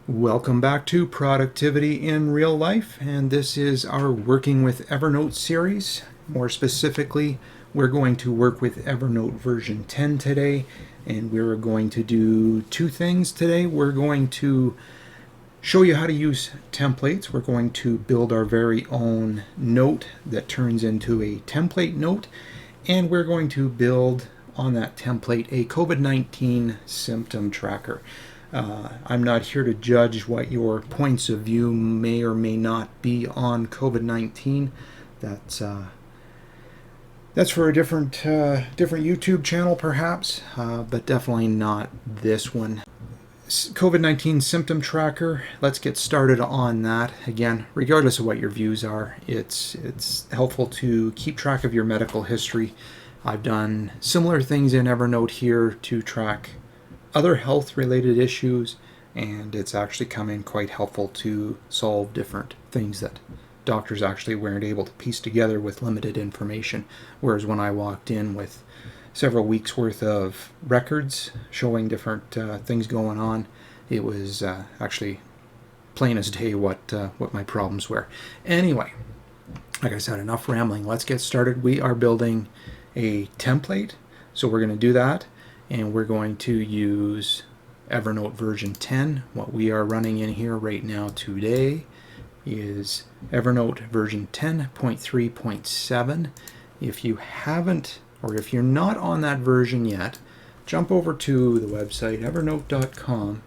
Welcome back to Productivity in Real Life, and this is our Working with Evernote series. More specifically, we're going to work with Evernote version 10 today, and we're going to do two things today. We're going to show you how to use templates. We're going to build our very own note that turns into a template note, and we're going to build on that template a COVID-19 symptom tracker. I'm not here to judge what your points of view may or may not be on COVID-19. That's for a different YouTube channel, perhaps, but definitely not this one. COVID-19 Symptom Tracker. Let's get started on that. Again, regardless of what your views are, it's helpful to keep track of your medical history. I've done similar things in Evernote here to track other health-related issues, and it's actually come in quite helpful to solve different things that doctors actually weren't able to piece together with limited information. Whereas when I walked in with several weeks worth of records showing different things going on, it was actually plain as day what my problems were. Anyway, like I said, enough rambling. Let's get started. We are building a template, so we're going to do that. And we're going to use Evernote version 10. What we are running in here right now today is Evernote version 10.3.7. If you haven't, or if you're not on that version yet, jump over to the website evernote.com,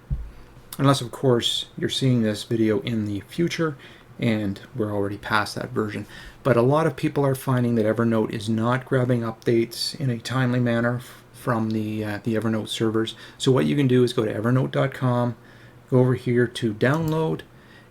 unless of course you're seeing this video in the future and we're already past that version. But a lot of people are finding that Evernote is not grabbing updates in a timely manner from the Evernote servers. So what you can do is go to evernote.com, go over here to download,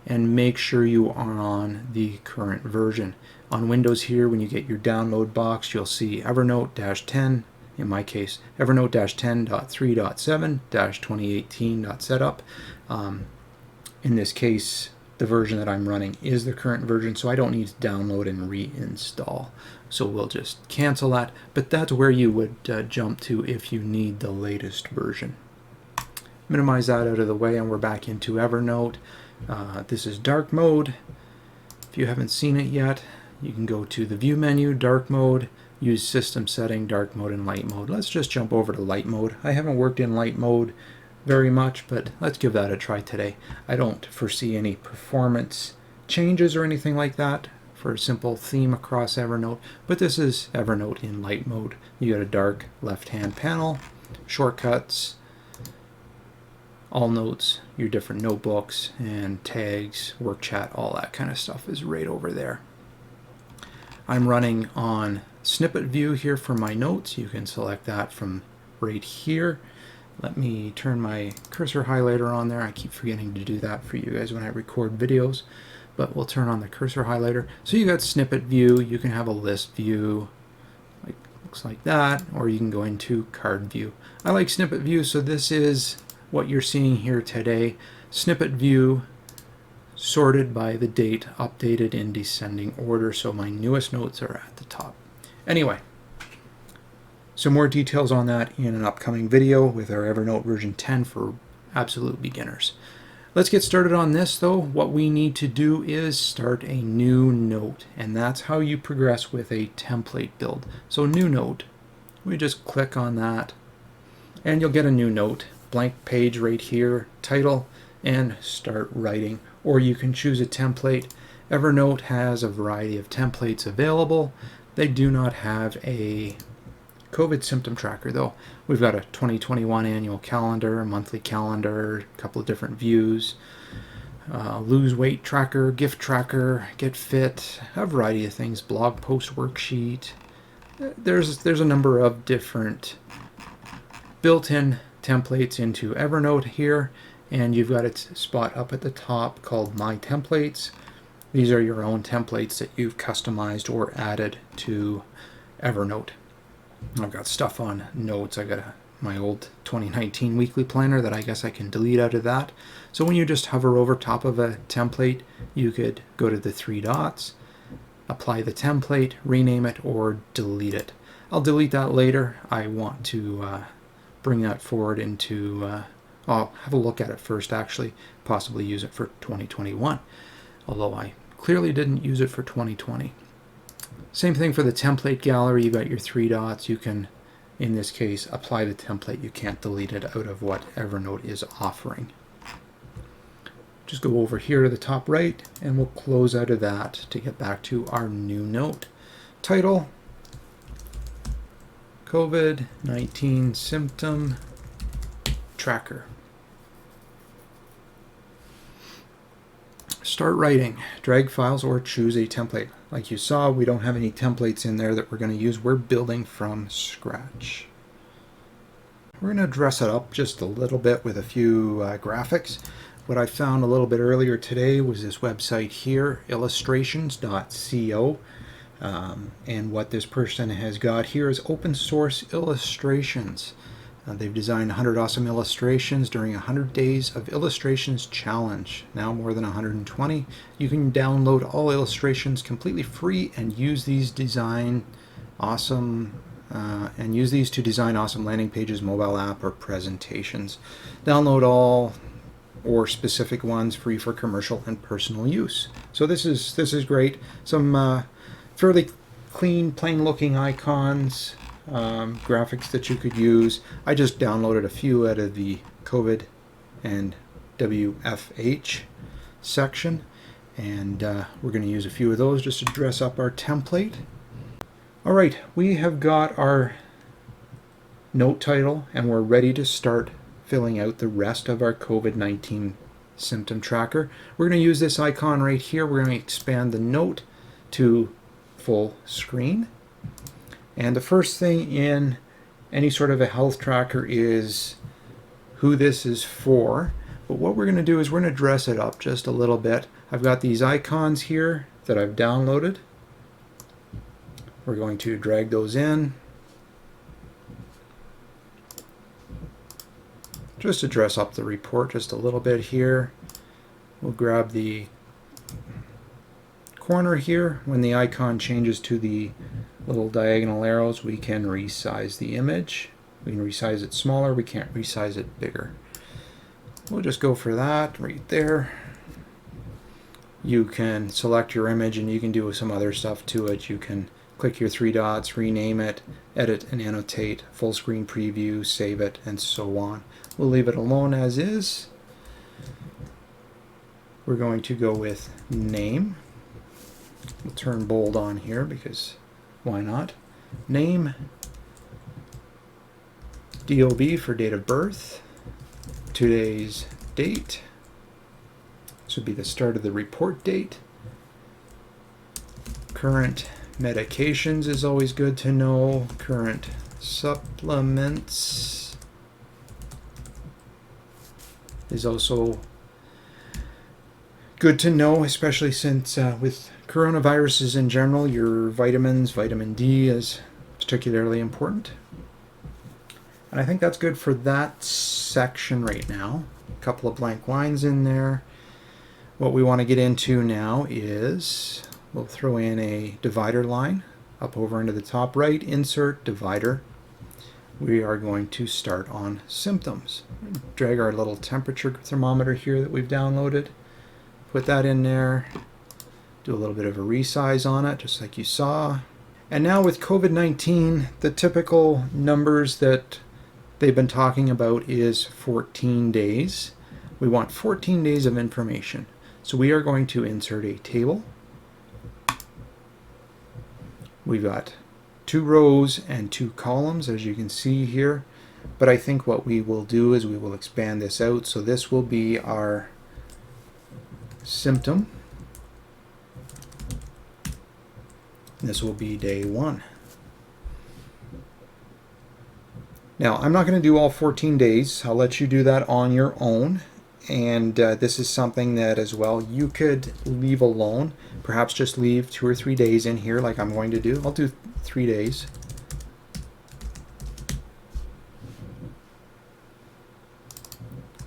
and make sure you are on the current version. On Windows here, when you get your download box, you'll see Evernote-10, in my case, Evernote-10.3.7-2018.setup. In this case, the version that I'm running is the current version, so I don't need to download and reinstall. So we'll just cancel that, but that's where you would jump to if you need the latest version. Minimize that out of the way, and we're back into Evernote. This is dark mode. If you haven't seen it yet, you can go to the view menu, dark mode, use system setting, dark mode, and light mode. Let's just jump over to light mode. I haven't worked in light mode very much, but let's give that a try today. I don't foresee any performance changes or anything like that for a simple theme across Evernote, but this is Evernote in light mode. You got a dark left-hand panel, shortcuts, all notes, your different notebooks and tags, work chat, all that kind of stuff is right over there. I'm running on snippet view here for my notes. You can select that from right here. Let me turn my cursor highlighter on there. I keep forgetting to do that for you guys when I record videos, but we'll turn on the cursor highlighter. So you got snippet view, you can have a list view, looks like that, or you can go into card view. I like snippet view, so this is what you're seeing here today. Snippet view, sorted by the date, updated in descending order, so my newest notes are at the top. Anyway, some more details on that in an upcoming video with our Evernote version 10 for absolute beginners. Let's get started on this though. What we need to do is start a new note, and that's how you progress with a template build. So new note, we just click on that and you'll get a new note, blank page right here, title, and start writing. Or you can choose a template. Evernote has a variety of templates available. They do not have a COVID symptom tracker though. We've got a 2021 annual calendar, a monthly calendar, a couple of different views, lose weight tracker, gift tracker, get fit, a variety of things, blog post worksheet. There's a number of different built-in templates into Evernote here, and you've got its spot up at the top called My Templates. These are your own templates that you've customized or added to Evernote. I've got stuff on notes. I've got my old 2019 weekly planner that I guess I can delete out of that. So when you just hover over top of a template, you could go to the three dots, apply the template, rename it, or delete it. I'll delete that later. I want to bring that forward into I'll have a look at it first, actually, possibly use it for 2021, although I clearly didn't use it for 2020. Same thing for the template gallery. You got your three dots. You can, in this case, apply the template. You can't delete it out of what Evernote is offering. Just go over here to the top right, and we'll close out of that to get back to our new note. Title, COVID-19 Symptom Tracker. Start writing. Drag files or choose a template. Like you saw, we don't have any templates in there that we're going to use. We're building from scratch. We're going to dress it up just a little bit with a few graphics. What I found a little bit earlier today was this website here, illustrations.co. And what this person has got here is open source illustrations. They've designed 100 awesome illustrations during 100 days of illustrations challenge. Now more than 120. You can download all illustrations completely free and use these to design awesome landing pages, mobile app, or presentations. Download all or specific ones free for commercial and personal use. So this is great. Some fairly clean, plain looking icons, graphics that you could use. I just downloaded a few out of the COVID and WFH section, and we're going to use a few of those just to dress up our template. All right, we have got our note title, and we're ready to start filling out the rest of our COVID-19 symptom tracker. We're going to use this icon right here. We're going to expand the note to full screen. And the first thing in any sort of a health tracker is who this is for. But what we're going to do is we're going to dress it up just a little bit. I've got these icons here that I've downloaded. We're going to drag those in just to dress up the report just a little bit here. We'll grab the corner here. When the icon changes to the little diagonal arrows, we can resize the image. We can resize it smaller, we can't resize it bigger. We'll just go for that right there. You can select your image and you can do some other stuff to it. You can click your three dots, rename it, edit and annotate, full screen preview, save it, and so on. We'll leave it alone as is. We're going to go with name. We'll turn bold on here because why not? Name, DOB for date of birth, today's date. This would be the start of the report date. Current medications is always good to know. Current supplements is also good to know, especially since with coronaviruses in general, your vitamins, vitamin D is particularly important. And I think that's good for that section right now. A couple of blank lines in there. What we want to get into now is we'll throw in a divider line up over into the top right, insert divider. We are going to start on symptoms. Drag our little temperature thermometer here that we've downloaded, put that in there, do a little bit of a resize on it, just like you saw. And now with COVID-19, the typical numbers that they've been talking about is 14 days. We want 14 days of information. So we are going to insert a table. We've got 2 rows and 2 columns, as you can see here. But I think what we will do is we will expand this out. So this will be our symptom. This will be day 1. Now, I'm not going to do all 14 days. I'll let you do that on your own. And this is something that as well you could leave alone. Perhaps just leave 2 or 3 days in here like I'm going to do. I'll do 3 days.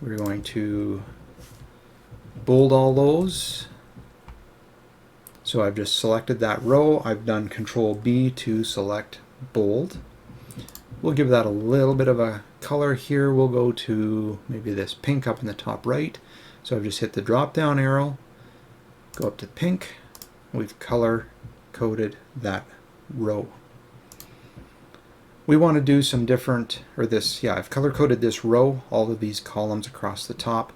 We're going to bold all those. So I've just selected that row. I've done Control B to select bold. We'll give that a little bit of a color here, we'll go to maybe this pink up in the top right. So I've just hit the drop down arrow, go up to pink. We've color coded that row. We want to do some different, or this, yeah, I've color coded this row, all of these columns across the top.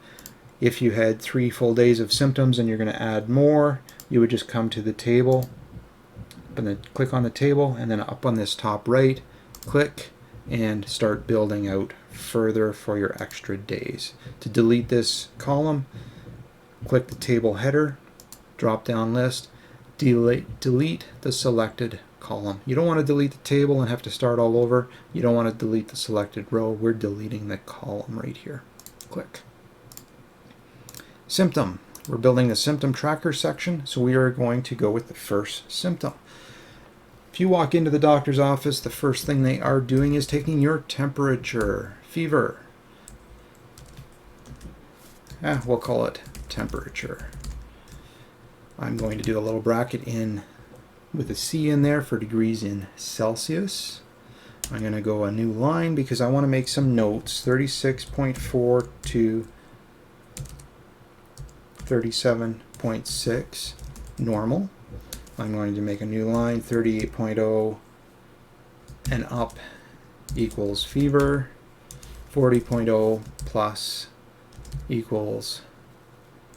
If you had 3 full days of symptoms and you're going to add more, you would just come to the table, and then click on the table, and then up on this top right, click and start building out further for your extra days. To delete this column, click the table header, drop down list, delete the selected column. You don't want to delete the table and have to start all over. You don't want to delete the selected row. We're deleting the column right here. Click. Symptom. We're building the symptom tracker section, so we are going to go with the first symptom. If you walk into the doctor's office, the first thing they are doing is taking your temperature, fever. We'll call it temperature. I'm going to do a little bracket in with a C in there for degrees in Celsius. I'm going to go a new line because I want to make some notes. 36.4 to 37.6 normal. I'm going to make a new line. 38.0 and up equals fever. 40.0 plus equals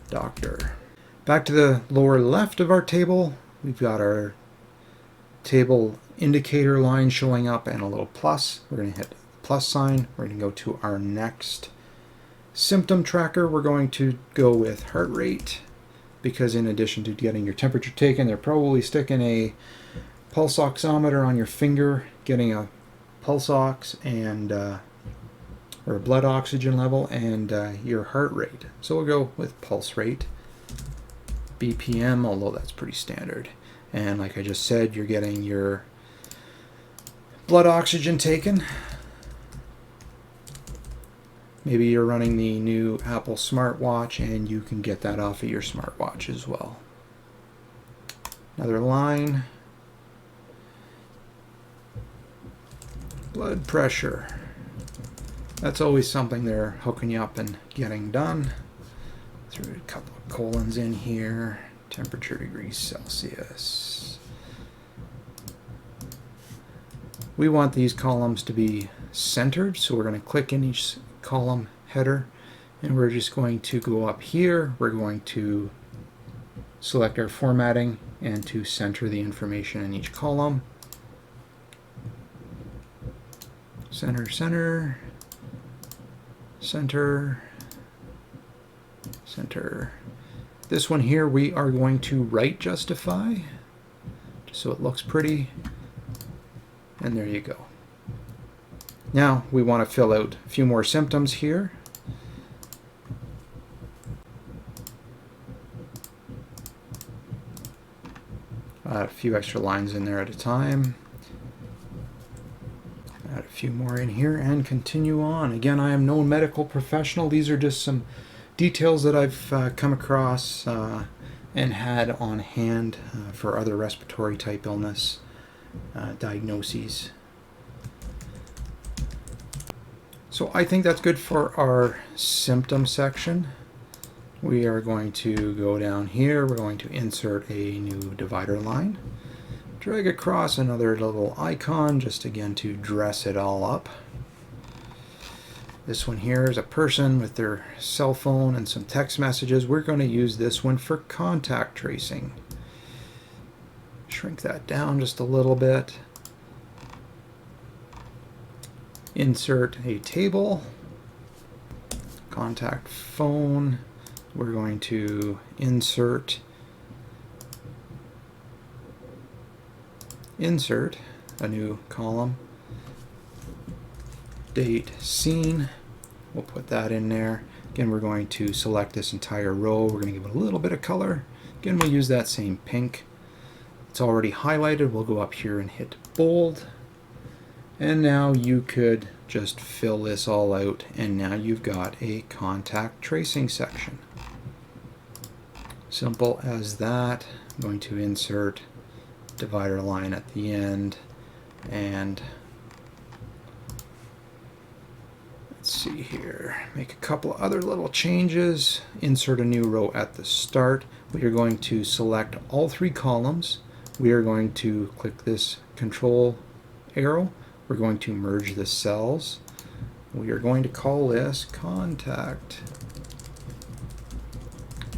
doctor. Back to the lower left of our table, we've got our table indicator line showing up and a little plus. We're going to hit the plus sign. We're going to go to our next symptom tracker. We're going to go with heart rate, because in addition to getting your temperature taken, they're probably sticking a pulse oximeter on your finger, getting a pulse ox and or a blood oxygen level and your heart rate. So we'll go with pulse rate, BPM, although that's pretty standard. And like I just said, you're getting your blood oxygen taken. Maybe you're running the new Apple smartwatch and you can get that off of your smartwatch as well. Another line. Blood pressure. That's always something they're hooking you up and getting done. Threw a couple of colons in here. Temperature degrees Celsius. We want these columns to be centered, so we're going to click in each column header, and we're just going to go up here. We're going to select our formatting and to center the information in each column. Center, center, center, center. This one here we are going to right justify just so it looks pretty, and there you go. Now we want to fill out a few more symptoms here. Add a few extra lines in there at a time. Add a few more in here and continue on. Again, I am no medical professional. These are just some details that I've come across and had on hand for other respiratory type illness diagnoses. So I think that's good for our symptom section. We are going to go down here. We're going to insert a new divider line. Drag across another little icon just again to dress it all up. This one here is a person with their cell phone and some text messages. We're going to use this one for contact tracing. Shrink that down just a little bit. Insert a table, contact phone. We're going to insert a new column, date seen. We'll put that in there. Again, we're going to select this entire row. We're going to give it a little bit of color. Again, we'll use that same pink. It's already highlighted. We'll go up here and hit bold. And now you could just fill this all out, and now you've got a contact tracing section. Simple as that. I'm going to insert divider line at the end and here, make a couple other little changes. Insert a new row at the start. We are going to select all 3 columns. We are going to click this control arrow. We're going to merge the cells. We are going to call this contact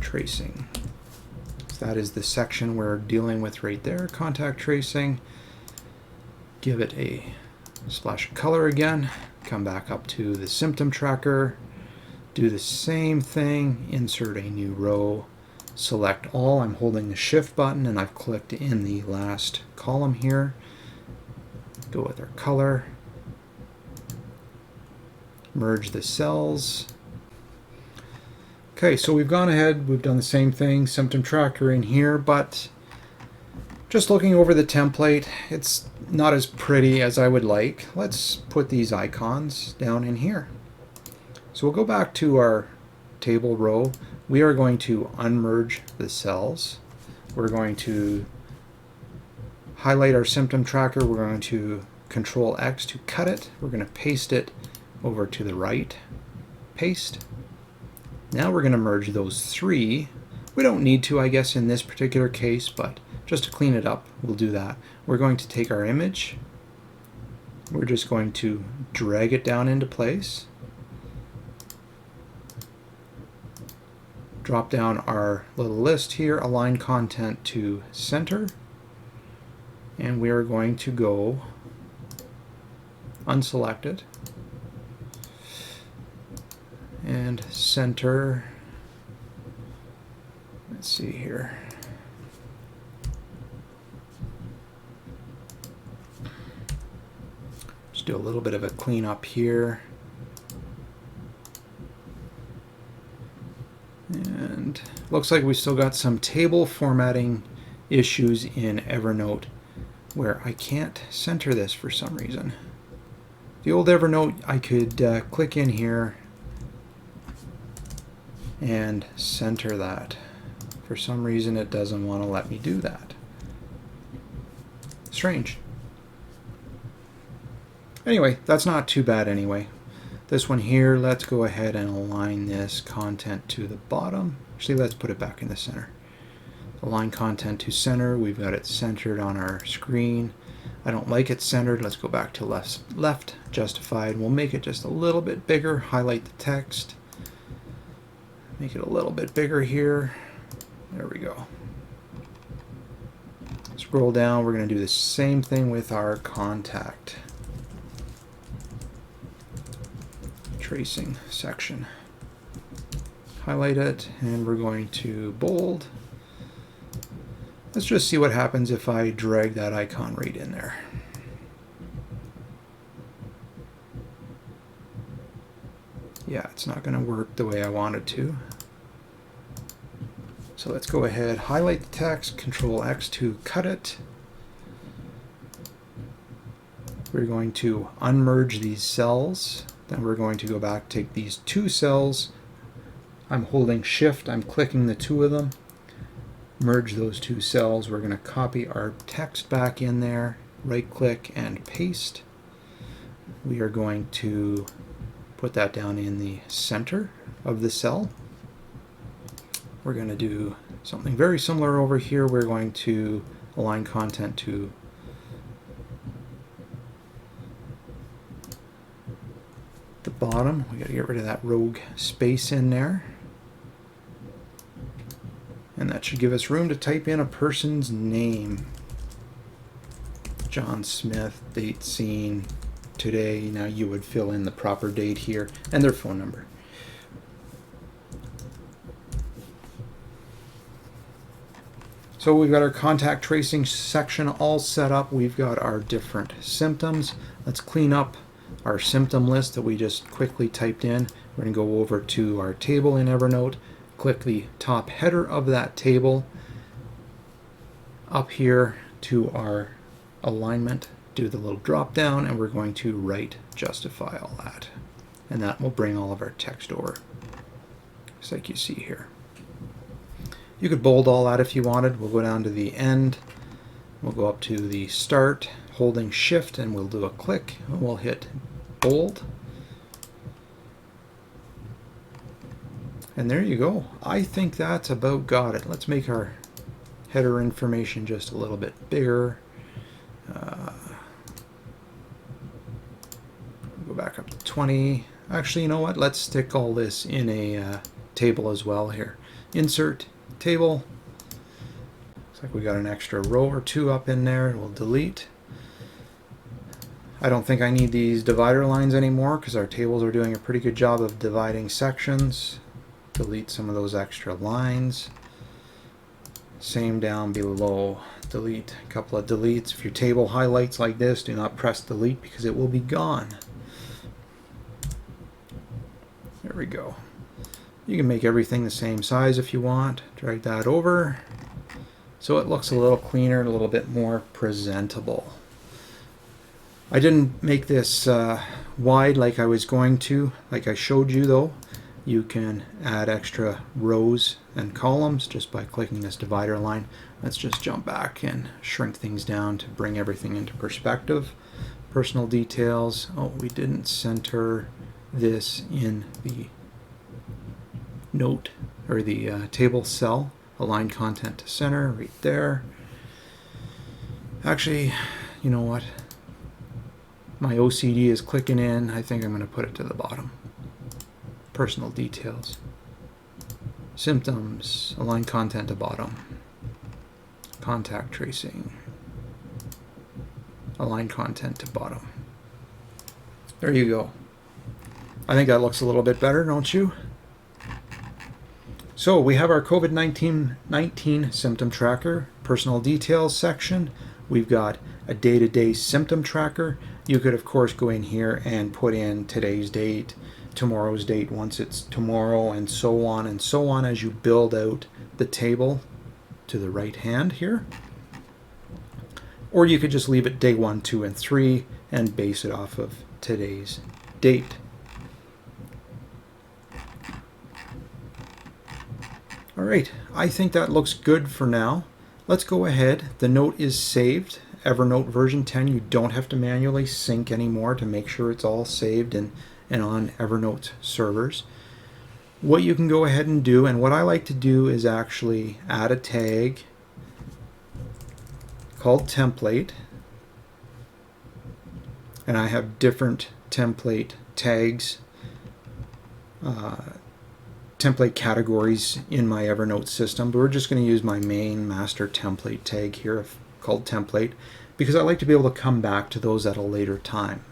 tracing. So that is the section we're dealing with right there, contact tracing. Give it a splash of color again. Come back up to the symptom tracker. Do the same thing. Insert a new row. Select all. I'm holding the shift button and I've clicked in the last column here. Go with our color. Merge the cells. Okay, so we've gone ahead, we've done the same thing, symptom tracker in here, but just looking over the template, it's not as pretty as I would like. Let's put these icons down in here. So we'll go back to our table row. We are going to unmerge the cells. We're going to highlight our symptom tracker. We're going to Control X to cut it. We're going to paste it over to the right. Paste. Now we're going to merge those 3. We don't need to, I guess, in this particular case, but just to clean it up, we'll do that. We're going to take our image. We're just going to drag it down into place. Drop down our little list here, align content to center. And we are going to go unselect it. And center, let's see here. Just do a little bit of a cleanup here. And looks like we still got some table formatting issues in Evernote where I can't center this for some reason. The old Evernote, I could click in here and center that. For some reason it doesn't want to let me do that. Strange. Anyway, that's not too bad anyway. This one here, let's go ahead and align this content to the bottom. Actually, let's put it back in the center. Align content to center. We've got it centered on our screen. I don't like it centered. Let's go back to left justified. We'll make it just a little bit bigger. Highlight the text. Make it a little bit bigger here. There we go. Scroll down. We're going to do the same thing with our contact tracing section. Highlight it, and we're going to bold. Let's just see what happens if I drag that icon right in there. Yeah, it's not going to work the way I want it to. So let's go ahead, highlight the text, Control X to cut it. We're going to unmerge these cells. Then we're going to go back, take these 2 cells. I'm holding Shift, I'm clicking the 2 of them. Merge those 2 cells. We're going to copy our text back in there, right click and paste. We are going to put that down in the center of the cell. We're going to do something very similar over here. We're going to align content to the bottom. We got to get rid of that rogue space in there. And that should give us room to type in a person's name. John Smith, date seen today. Now you would fill in the proper date here and their phone number. So we've got our contact tracing section all set up. We've got our different symptoms. Let's clean up our symptom list that we just quickly typed in. We're going to go over to our table in Evernote, click the top header of that table, up here to our alignment, do the little drop down, and we're going to right justify all that. And that will bring all of our text over, just like you see here. You could bold all that if you wanted. We'll go down to the end. We'll go up to the start, holding Shift, and we'll do a click, and we'll hit bold. And there you go. I think that's about got it. Let's make our header information just a little bit bigger. Go back up to 20. Actually, you know what? Let's stick all this in a table as well here. Insert table. Looks like we got an extra row or two up in there. We'll delete. I don't think I need these divider lines anymore because our tables are doing a pretty good job of dividing sections. Delete some of those extra lines. Same down below. Delete a couple of deletes. If your table highlights like this, do not press delete because it will be gone. There we go. You can make everything the same size if you want. Drag that over so it looks a little cleaner, a little bit more presentable. I didn't make this wide like I was going to, like I showed you though. You can add extra rows and columns just by clicking this divider line. Let's just jump back and shrink things down to bring everything into perspective. Personal details. Oh, we didn't center this in the note or the table cell. Align content to center right there. Actually, you know what? My OCD is clicking in. I think I'm going to put it to the bottom. Personal details. Symptoms. Align content to bottom. Contact tracing. Align content to bottom. There you go. I think that looks a little bit better, don't you? So we have our COVID-19 symptom tracker, personal details section. We've got a day-to-day symptom tracker. You could, of course, go in here and put in today's date, tomorrow's date once it's tomorrow, and so on as you build out the table to the right hand here. Or you could just leave it day 1, 2, and 3 and base it off of today's date. All right, I think that looks good for now. Let's go ahead. The note is saved. Evernote version 10, you don't have to manually sync anymore to make sure it's all saved and on Evernote servers. What you can go ahead and do, and what I like to do, is actually add a tag called template. And I have different template tags, template categories in my Evernote system, but we're just going to use my main master template tag here called template because I like to be able to come back to those at a later time.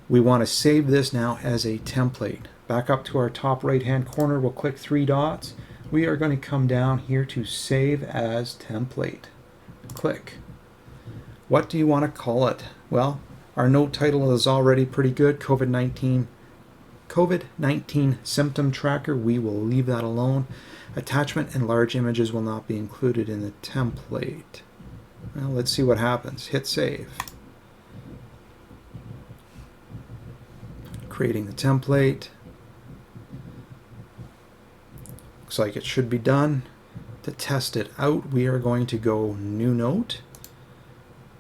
We want to save this now as a template. Back up to our top right hand corner, we'll click 3 dots. We are going to come down here to save as template. Click. What do you want to call it? Well, our note title is already pretty good, COVID-19 Symptom Tracker. We will leave that alone. Attachment and large images will not be included in the template. Well, let's see what happens. Hit save. Creating the template. Looks like it should be done. To test it out, we are going to go new note.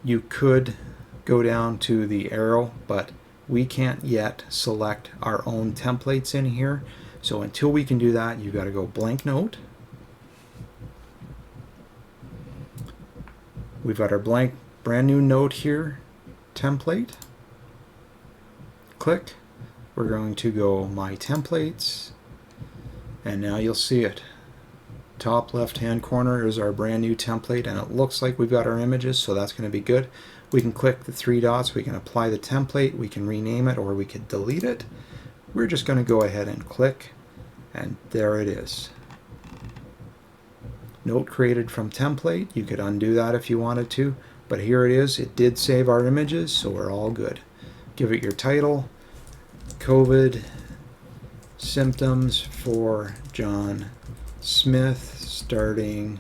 You could go down to the arrow, but we can't yet select our own templates in here. So until we can do that, you've got to go blank note. We've got our blank brand new note here, template. Click. We're going to go my templates, and now you'll see it. Top left hand corner is our brand new template, and it looks like we've got our images, so that's going to be good. We can click the 3 dots, we can apply the template, we can rename it, or we could delete it. We're just going to go ahead and click, and there it is. Note created from template. You could undo that if you wanted to, but here it is. It did save our images, so we're all good. Give it your title, COVID symptoms for John Smith starting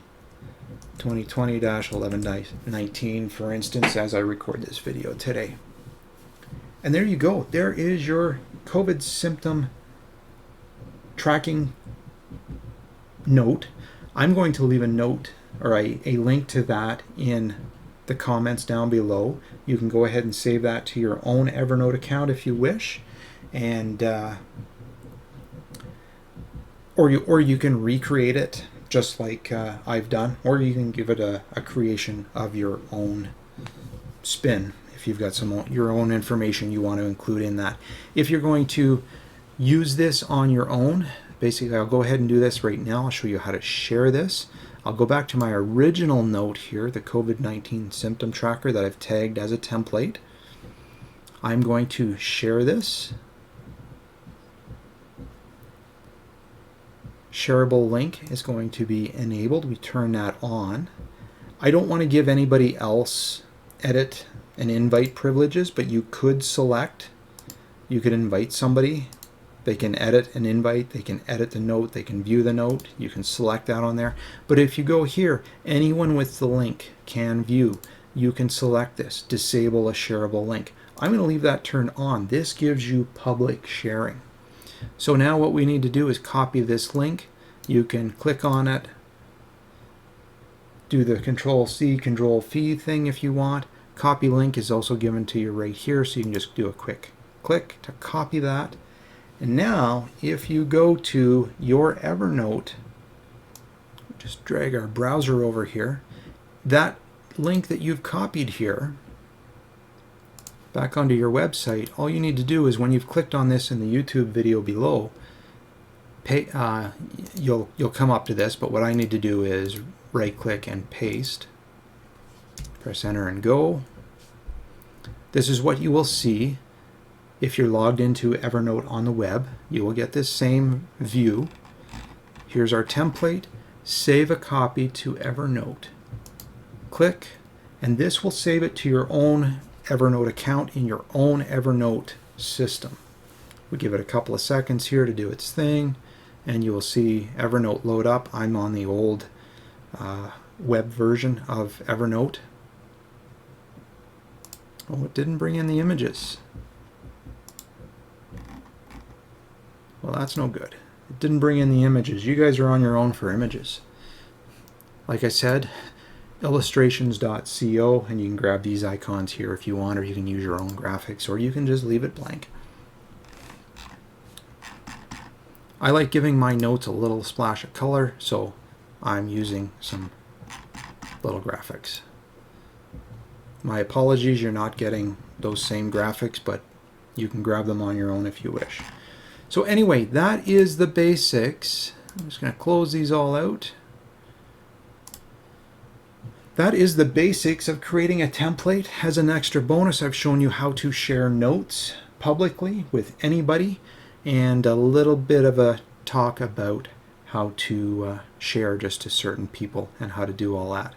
2020-11-19, for instance, as I record this video today. And there you go. There is your COVID symptom tracking note. I'm going to leave a note or a link to that in the comments down below. You can go ahead and save that to your own Evernote account if you wish. And or you can recreate it just like I've done, or you can give it a creation of your own spin if you've got your own information you want to include in that. If you're going to use this on your own, basically I'll go ahead and do this right now. I'll show you how to share this. I'll go back to my original note here, the COVID-19 Symptom Tracker that I've tagged as a template. I'm going to share this. Shareable link is going to be enabled. We turn that on. I don't want to give anybody else edit and invite privileges, but you could select. You could invite somebody. They can edit an invite, they can edit the note, they can view the note, you can select that on there. But if you go here, anyone with the link can view. You can select this, disable a shareable link. I'm going to leave that turned on. This gives you public sharing. So now what we need to do is copy this link. You can click on it, do the Control-C, Control-V thing if you want. Copy link is also given to you right here, so you can just do a quick click to copy that. And now, if you go to your Evernote, just drag our browser over here, that link that you've copied here, back onto your website, all you need to do is when you've clicked on this in the YouTube video below, you'll come up to this, but what I need to do is right-click and paste. Press enter and go. This is what you will see. If you're logged into Evernote on the web, you will get this same view. Here's our template. Save a copy to Evernote. Click, and this will save it to your own Evernote account in your own Evernote system. We give it a couple of seconds here to do its thing, and you will see Evernote load up. I'm on the old web version of Evernote. Oh, it didn't bring in the images. Well, that's no good. It didn't bring in the images. You guys are on your own for images. Like I said, illustrations.co, and you can grab these icons here if you want, or you can use your own graphics, or you can just leave it blank. I like giving my notes a little splash of color, so I'm using some little graphics. My apologies, you're not getting those same graphics, but you can grab them on your own if you wish. So anyway, that is the basics. I'm just going to close these all out. That is the basics of creating a template. As an extra bonus, I've shown you how to share notes publicly with anybody, and a little bit of a talk about how to share just to certain people and how to do all that.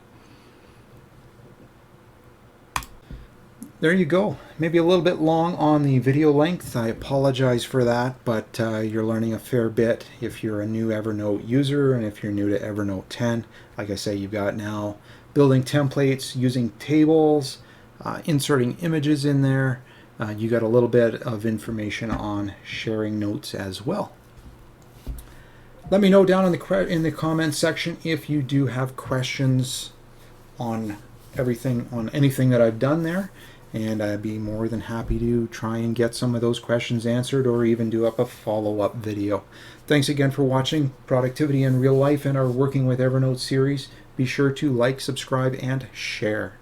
There you go. Maybe a little bit long on the video length. I apologize for that, but you're learning a fair bit if you're a new Evernote user, and if you're new to Evernote 10. Like I say, you've got now building templates, using tables, inserting images in there. You got a little bit of information on sharing notes as well. Let me know down in the comments section if you do have questions on anything that I've done there, and I'd be more than happy to try and get some of those questions answered, or even do up a follow-up video. Thanks again for watching Productivity in Real Life and our Working with Evernote series. Be sure to like, subscribe, and share.